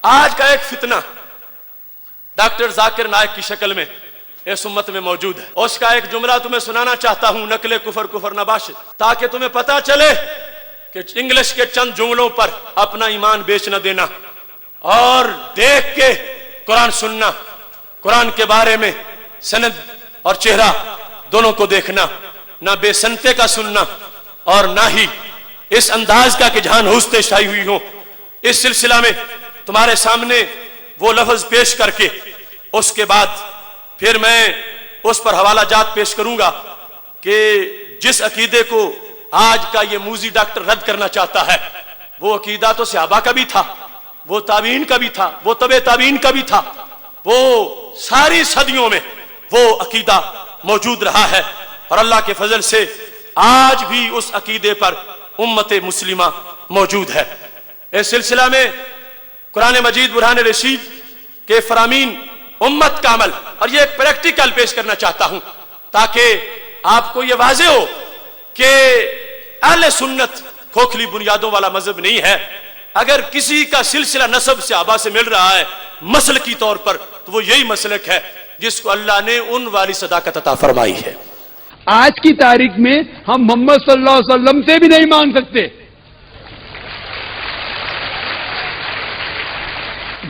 آج کا ایک فتنہ ڈاکٹر ذاکر نائک کی شکل میں اس امت میں موجود ہے. اس کا ایک جملہ تمہیں سنانا چاہتا ہوں, نقل کفر کفر نہ باشد, تاکہ تمہیں پتا چلے کہ انگلش کے چند جملوں پر اپنا ایمان بیچ نہ دینا, اور دیکھ کے قرآن سننا, قرآن کے بارے میں سند اور چہرہ دونوں کو دیکھنا, نہ بے سنتے کا سننا اور نہ ہی اس انداز کا کہ جہاں نحوستیں شائع ہوئی ہوں. اس سلسلہ میں تمہارے سامنے وہ لفظ پیش کر کے اس کے بعد پھر میں اس پر حوالہ جات پیش کروں گا کہ جس عقیدے کو آج کا یہ موذی ڈاکٹر رد کرنا چاہتا ہے, وہ عقیدہ تو صحابہ کا بھی تھا, وہ تابعین کا بھی تھا, وہ تبع تابعین کا بھی تھا, وہ ساری صدیوں میں وہ عقیدہ موجود رہا ہے, اور اللہ کے فضل سے آج بھی اس عقیدے پر امت مسلمہ موجود ہے. اس سلسلہ میں قرآن مجید برہان رشید کے فرامین امت کا عمل, اور یہ ایک پریکٹیکل پیش کرنا چاہتا ہوں تاکہ آپ کو یہ واضح ہو کہ اہل سنت کھوکھلی بنیادوں والا مذہب نہیں ہے. اگر کسی کا سلسلہ نسب سے آبا سے مل رہا ہے مسلکی طور پر, تو وہ یہی مسلک ہے جس کو اللہ نے ان والی صداقت عطا فرمائی ہے. آج کی تاریخ میں ہم محمد صلی اللہ علیہ وسلم سے بھی نہیں مانگ سکتے.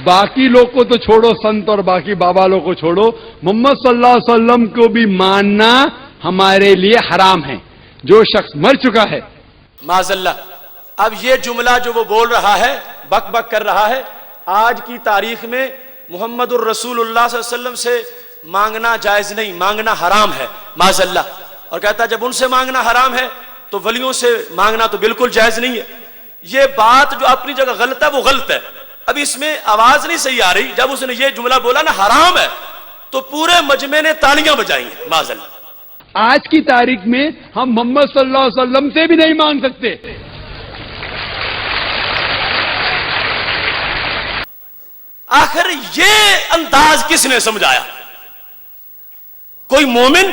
باقی لوگ کو تو چھوڑو, سنت اور باقی بابا لوگ کو چھوڑو, محمد صلی اللہ علیہ وسلم کو بھی ماننا ہمارے لیے حرام ہے جو شخص مر چکا ہے. معاذ اللہ. اب یہ جملہ جو وہ بول رہا ہے, بک بک کر رہا ہے, آج کی تاریخ میں محمد الرسول اللہ صلی اللہ علیہ وسلم سے مانگنا جائز نہیں, مانگنا حرام ہے, معاذ اللہ. اور کہتا ہے جب ان سے مانگنا حرام ہے تو ولیوں سے مانگنا تو بالکل جائز نہیں ہے. یہ بات جو اپنی جگہ غلط ہے وہ غلط ہے. اب اس میں آواز نہیں صحیح آ رہی. جب اس نے یہ جملہ بولا نا حرام ہے, تو پورے مجمع نے تالیاں بجائی ہیں, معاذ اللہ. آج کی تاریخ میں ہم محمد صلی اللہ علیہ وسلم سے بھی نہیں مانگ سکتے. آخر یہ انداز کس نے سمجھایا؟ کوئی مومن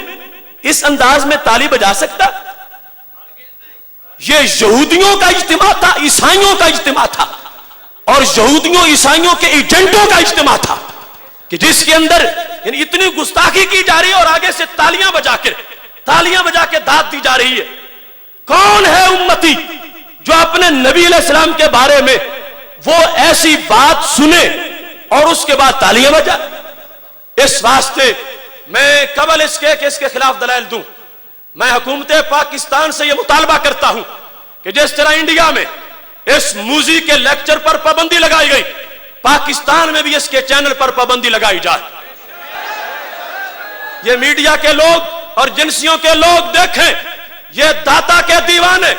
اس انداز میں تالی بجا سکتا؟ یہ یہودیوں کا اجتماع تھا, عیسائیوں کا اجتماع تھا, اور یہودیوں عیسائیوں کے ایجنٹوں کا اجتماع تھا کہ جس کے اندر یعنی اتنی گستاخی کی جا رہی ہے, اور آگے سے تالیاں بجا کے داد دی جا رہی ہے. کون ہے امتی جو اپنے نبی علیہ السلام کے بارے میں وہ ایسی بات سنے اور اس کے بعد تالیاں بجائے؟ اس واسطے میں قبل اس کے کہ اس کے خلاف دلائل دوں, میں حکومت پاکستان سے یہ مطالبہ کرتا ہوں کہ جس طرح انڈیا میں اس موذی کے لیکچر پر پابندی لگائی گئی, پاکستان میں بھی اس کے چینل پر پابندی لگائی جائے. یہ میڈیا کے لوگ اور جنسیوں کے لوگ دیکھیں, یہ داتا کے دیوانے,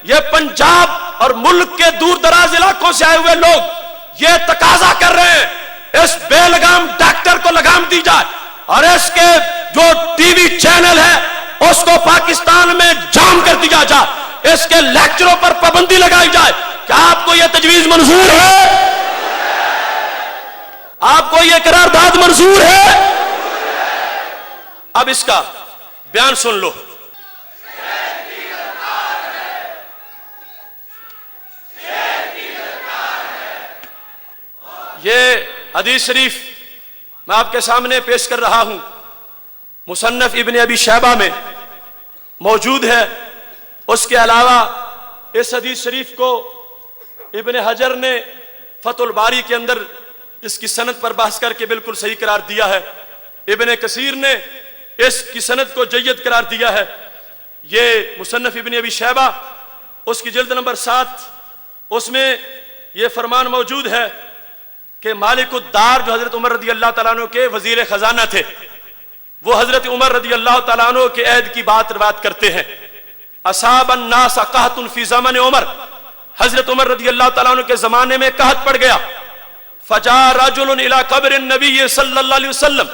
یہ پنجاب اور ملک کے دور دراز علاقوں سے آئے ہوئے لوگ یہ تقاضا کر رہے ہیں اس بے لگام ڈاکٹر کو لگام دی جائے, اور اس کے جو ٹی وی چینل ہے اس کو پاکستان میں جام کر دیا جائے, اس کے لیکچروں پر پابندی لگائی جائے. کیا آپ کو یہ تجویز منظور ہے؟ آپ کو یہ قرارداد منظور ہے؟ اب اس کا بیان سن لو. یہ حدیث شریف میں آپ کے سامنے پیش کر رہا ہوں, مصنف ابن ابی شیبہ میں موجود ہے. اس کے علاوہ اس حدیث شریف کو ابن حجر نے فتح الباری کے اندر اس کی سند پر بحث کر کے بالکل صحیح قرار دیا ہے. ابن کثیر نے اس کی سند کو جید قرار دیا ہے. یہ مصنف ابن ابی شیبہ اس کی جلد نمبر 7, اس میں یہ فرمان موجود ہے کہ مالک الدار جو حضرت عمر رضی اللہ تعالیٰ عنہ کے وزیر خزانہ تھے, وہ حضرت عمر رضی اللہ تعالیٰ عنہ کے عہد کی بات روایت کرتے ہیں. اصاب الناس قحط فی زمن عمر, حضرت عمر رضی اللہ تعالیٰ عنہ کے زمانے میں قحط پڑ گیا. فجاء رجل الى قبر النبی صلی اللہ علیہ وسلم,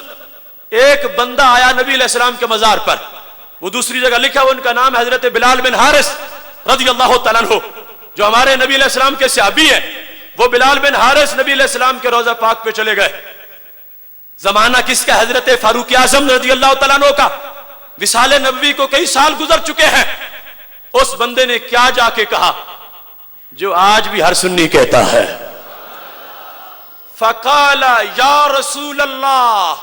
ایک بندہ آیا نبی علیہ السلام کے مزار پر. وہ دوسری جگہ لکھا, ان کا نام حضرت بلال بن حارث رضی اللہ تعالیٰ عنہ, جو ہمارے نبی علیہ السلام کے صحابی ہیں. وہ بلال بن حارث نبی علیہ السلام کے روضہ پاک پہ چلے گئے. زمانہ کس کا؟ حضرت فاروق اعظم رضی اللہ تعالیٰ عنہ کا. وصال نبوی کو کئی سال گزر چکے ہیں. اس بندے نے کیا جا کے کہا جو آج بھی ہر سنی کہتا ہے, فقال یا رسول اللہ،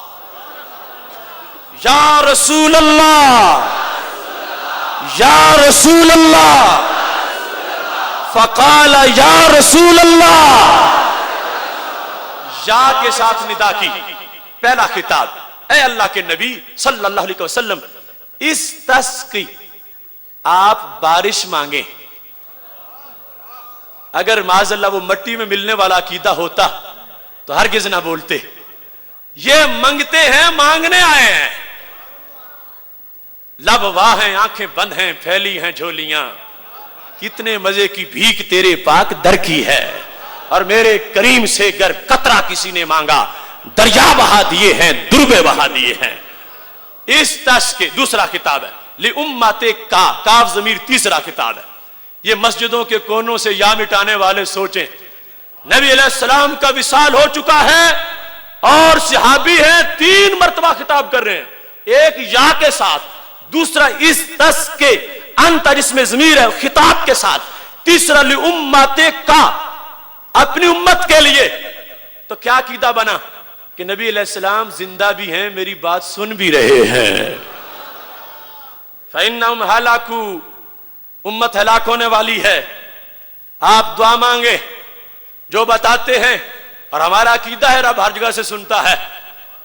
یا رسول اللہ، یا رسول اللہ، فقال یا رسول اللہ، یا کے ساتھ ندا کی، پہلا خطاب، اے اللہ کے نبی صلی اللہ علیہ وسلم، استسقی، آپ بارش مانگیں۔ اگر معاذ اللہ وہ مٹی میں ملنے والا عقیدہ ہوتا تو ہرگز نہ بولتے، یہ منگتے ہیں، مانگنے آئے ہیں، لب واہ ہیں، آنکھیں بند ہیں، پھیلی ہیں جھولیاں، کتنے مزے کی بھیک تیرے پاک در کی ہے، اور میرے کریم سے گر قطرہ کسی نے مانگا دریا بہا دیے ہیں، دربے بہا دیے ہیں۔ اس تش کے دوسرا خطاب ہے لِأُمَّتِ کاف ضمیر تیسرا خطاب ہے۔ یہ مسجدوں کے کونوں سے یا مٹانے والے سوچیں، نبی علیہ السلام کا وصال ہو چکا ہے اور صحابی ہیں، 3 مرتبہ خطاب کر رہے ہیں، ایک یا کے ساتھ، دوسرا اس تس کے انت جس میں ضمیر ہے خطاب کے ساتھ، تیسرا لِأُمَّتِ اپنی امت کے لیے۔ تو کیا عقیدہ بنا کہ نبی علیہ السلام زندہ بھی ہیں، میری بات سن بھی رہے ہیں۔ فَإِنَّهُمْ هَلَكُوا، امت ہلاک ہونے والی ہے، آپ دعا مانگے جو بتاتے ہیں، اور ہمارا عقیدہ ہے رب ہر جگہ سے سنتا ہے،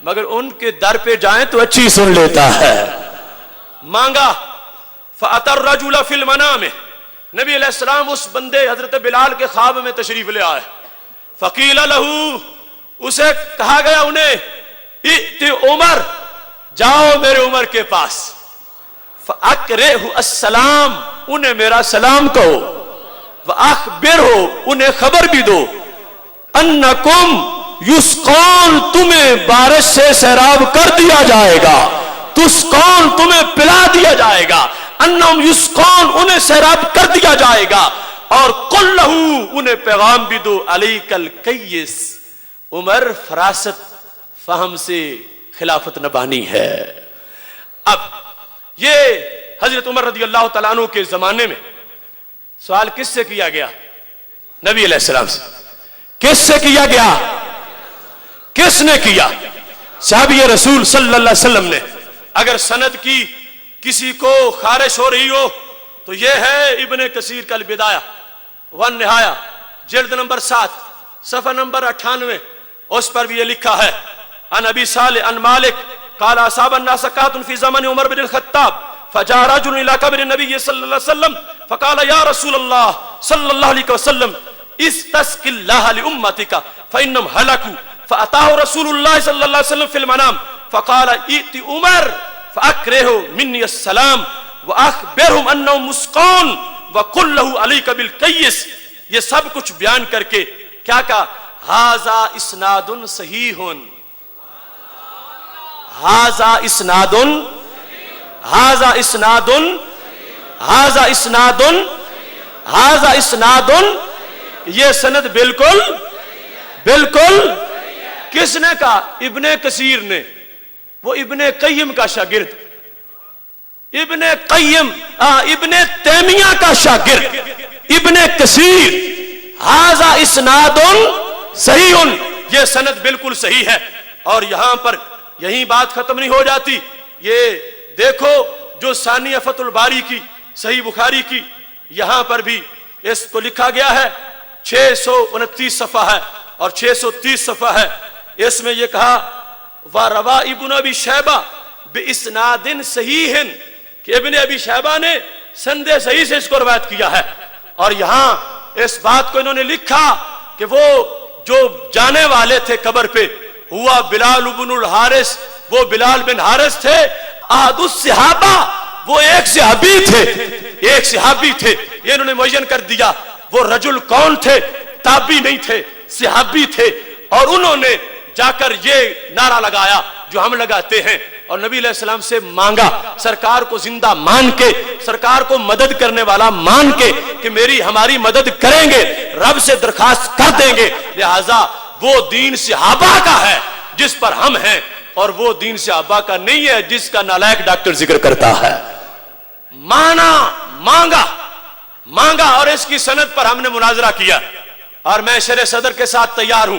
مگر ان کے در پہ جائیں تو اچھی سن لیتا ہے۔ مانگا فَأَتَى الرَّجُلَ فِي الْمَنَامِ، نبی علیہ السلام اس بندے حضرت بلال کے خواب میں تشریف لے آئے، فَقِيلَ لَهُ، اسے کہا گیا انہیں، ائت عمر، جاؤ میرے عمر کے پاس، فَأَقْرِئْهُ السلام، انہیں میرا سلام کہو، وَأَخْبِرْهُ، انہیں خبر بھی دو، أَنَّكُمْ يُسْقَونَ، تمہیں بارش سے سیراب کر دیا جائے گا، تُسْقَونَ، تمہیں پلا دیا جائے گا، أَنَّهُمْ يُسْقَونَ، انہیں سیراب کر دیا جائے گا، اور قُلْ لَهُ، انہیں پیغام بھی دو، عَلَيْكَ الْقَيِّسِ، عمر فراست فہم سے خلافت نبانی ہے۔ اب یہ حضرت عمر رضی اللہ تعالیٰ عنہ کے زمانے میں سوال کس سے کیا گیا؟ نبی علیہ السلام سے۔ کس سے کیا گیا؟ کس نے کیا؟ صحابی رسول صلی اللہ علیہ وسلم نے۔ اگر سند کی کسی کو خارش ہو رہی ہو تو یہ ہے ابن کثیر کا البدایہ والنہایہ، جلد نمبر 7 صفحہ نمبر 98، اس پر بھی یہ لکھا ہے، عن ابی صالح عن مالک قال اصاب الناس قحط في زمن عمر بن الخطاب فجاء رجل الى قبر النبي صلى الله عليه وسلم فقال يا رسول الله صلى الله عليه وسلم استسق الله لامتك فانهم هلكوا، فاتاه رسول الله صلى الله عليه وسلم في المنام فقال ائت عمر فاكره مني السلام واخبرهم انهم مسقون وقل له عليك بالقيس۔ یہ سب کچھ بیان کر کے کیا کہا؟ ھذا اسناد صحیح، ھذا اسناد، ھذا اسناد، ھذا اسناد، ھذا اسناد، یہ سند بالکل بالکل۔ کس نے کہا؟ ابن کثیر نے، وہ ابن قیم کا شاگرد، ابن قیم ابن تیمیہ کا شاگرد ابن کثیر، ھذا اسناد صحیح، یہ سند بالکل صحیح ہے۔ اور یہاں پر یہی بات ختم نہیں ہو جاتی، یہ دیکھو جو ثانیہ فتح الباری کی صحیح بخاری کی، یہاں پر بھی اس کو لکھا گیا ہے، 629 صفحہ ہے اور 630 صفحہ ہے، اس میں یہ کہا وَرَوَا ابن ابی شیبہ بِإِسْنَادٍ صحیح، کہ ابن ابی شیبہ نے سند صحیح سے اس کو روایت کیا ہے۔ اور یہاں اس بات کو انہوں نے لکھا کہ وہ جو جانے والے تھے قبر پہ ہوا بلال بن الحارث، وہ بلال بن حارث تھے، احد الصحابہ، وہ ایک صحابی تھے، ایک صحابی تھے، یہ انہوں نے معین کر دیا۔ وہ رجل کون تھے؟ تابعی نہیں تھے، صحابی تھے، اور انہوں نے جا کر یہ نعرہ لگایا جو ہم لگاتے ہیں، اور نبی علیہ السلام سے مانگا، سرکار کو زندہ مان کے، سرکار کو مدد کرنے والا مان کے کہ میری ہماری مدد کریں گے، رب سے درخواست کر دیں گے، لہذا وہ دین صحابہ کا ہے جس پر ہم ہیں، اور وہ دین صحابہ کا نہیں ہے جس کا نالائق ڈاکٹر ذکر کرتا ہے۔ مانگا اور اس کی سند پر ہم نے مناظرہ کیا، اور میں شرح صدر کے ساتھ تیار ہوں،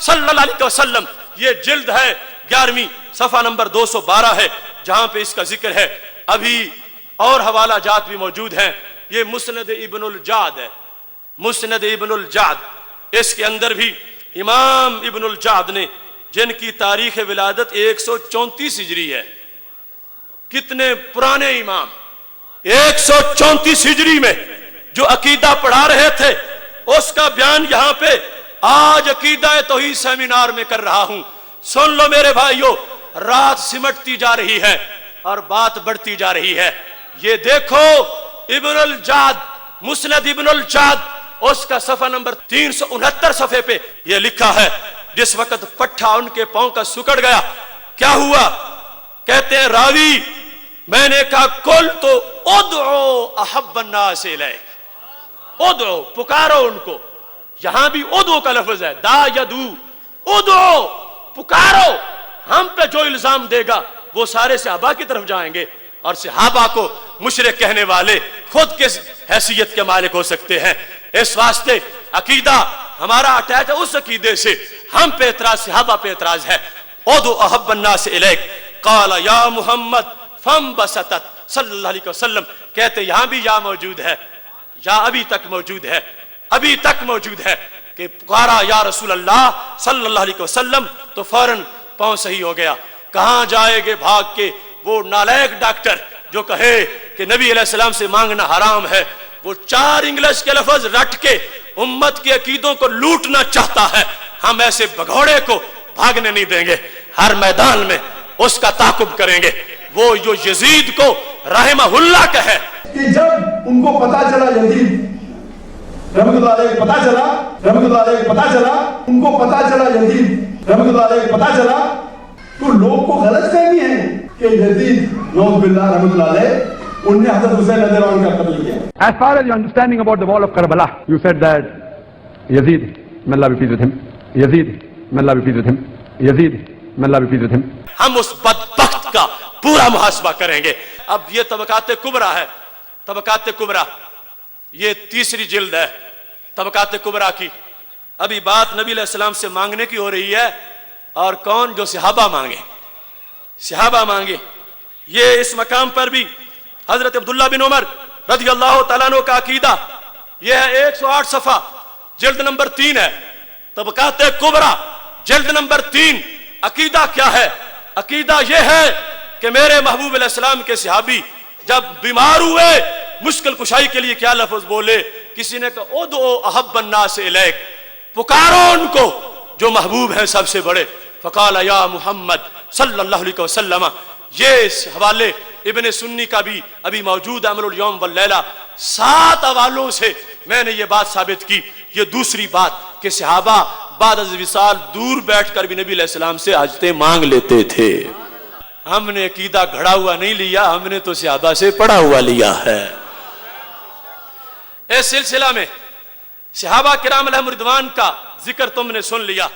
صلی اللہ علیہ وسلم. یہ جلد ہے 11ویں صفحہ نمبر 212 ہے جہاں پہ اس کا ذکر ہے. ابھی اور حوالہ جات بھی موجود ہیں. یہ مسند ابن الجعد ہے, مسند ابن الجعد. اس کے اندر بھی امام ابن الجعد نے, جن کی تاریخ ولادت 134 ہجری ہے, کتنے پرانے امام, 134 ہجری میں جو عقیدہ پڑھا رہے تھے, اس کا بیان یہاں پہ آج عقیدہ توحید سیمینار میں کر رہا ہوں. سن لو میرے بھائیو, رات سمٹتی جا رہی ہے اور بات بڑھتی جا رہی ہے. یہ دیکھو ابن الجعد, مسند ابن الجعد, اس کا صفحہ نمبر 369 صفحے پہ یہ لکھا ہے. جس وقت پٹھا ان کے پاؤں کا سکڑ گیا, کیا ہوا؟ کہتے ہیں راوی, میں نے کہا کل تو ادعو احب الناس الیک, ادعو پکارو ان کو. یہاں بھی ادعو کا لفظ ہے, دا یدو, ادعو پکارو. ہم پہ جو الزام دے گا وہ سارے صحابہ کی طرف جائیں گے, اور صحابہ کو مشرک کہنے والے خود کس حیثیت کے مالک ہو سکتے ہیں؟ اس واسطے عقیدہ ہمارا اٹیچ ہے اس عقیدے سے. ہم پہ اعتراض, صحابہ پہ اعتراض ہے. ادعو احب الناس الیک قال یا محمد فانبسطت صلی اللہ علیہ وسلم. کہتے یہاں بھی یا موجود ہے, یا ابھی تک موجود ہے, ابھی تک موجود ہے کہ پکارا یا رسول اللہ صلی اللہ علیہ وسلم تو فوراً پاؤں صحیح ہو گیا. کہاں جائے گے بھاگ کے وہ نالائق ڈاکٹر جو کہے کہ نبی علیہ السلام سے مانگنا حرام ہے. وہ 4 انگلش کے لفظ رٹ کے امت کے عقیدوں کو لوٹنا چاہتا ہے. ہم ایسے بگوڑے کو بھاگنے نہیں دیں گے, ہر میدان میں اس کا تعاقب کریں گے. وہ جو یزید کو رحمہ اللہ کا ہے کہ جب ان کو پتا چلا, یزید رحمۃ اللہ علیہ پتا چلا, رحمۃ اللہ علیہ پتا چلا, ان کو پتا چلا, یزید رحمۃ اللہ علیہ پتا چلا, تو لوگ کو غلط فہمی ہے کہ یزید نعوذ باللہ رحمۃ اللہ علیہ ان نے حضرت حسین رضی اللہ عنہ کا قتل کیا. As far as your understanding about the wall of Karbala, you said that Yazid, may Allah be pleased with him, Yazid, may Allah be pleased with him, Yazid, may Allah be pleased with him. ہم اس بدبخت کا پورا محاسبہ کریں گے. اب یہ طبقات کبریٰ ہے, طبقات کبریٰ, یہ 3ری جلد ہے طبقات کبریٰ کی. ابھی بات نبی علیہ السلام سے مانگنے کی ہو رہی ہے, اور کون؟ جو صحابہ مانگے, صحابہ مانگے. یہ اس مقام پر بھی حضرت عبداللہ بن عمر رضی اللہ تعالیٰ عنہ کا عقیدہ, یہ ہے 108 صفحہ, جلد نمبر 3 ہے, طبقات کبریٰ جلد نمبر 3. عقیدہ کیا ہے؟ عقیدہ یہ ہے کہ میرے محبوب علیہ السلام کے صحابی جب بیمار ہوئے, مشکل کشائی کے لیے کیا لفظ بولے؟ کسی نے کہا ادعو احب الناس الیک, پکارو ان کو جو محبوب ہیں سب سے بڑے. فقال یا محمد صلی اللہ علیہ وسلم. یہ اس حوالے ابن سنی کا بھی ابھی موجود عمل الیوم واللیلہ. 7 حوالوں سے میں نے یہ بات ثابت کی. یہ دوسری بات کہ صحابہ بعد از وصال دور بیٹھ کر بھی نبی علیہ السلام سے حاجتیں مانگ لیتے تھے. ہم نے عقیدہ گھڑا ہوا نہیں لیا, ہم نے تو صحابہ سے پڑھا ہوا لیا ہے. اس سلسلہ میں صحابہ کرام علیہم رضوان کا ذکر تم نے سن لیا.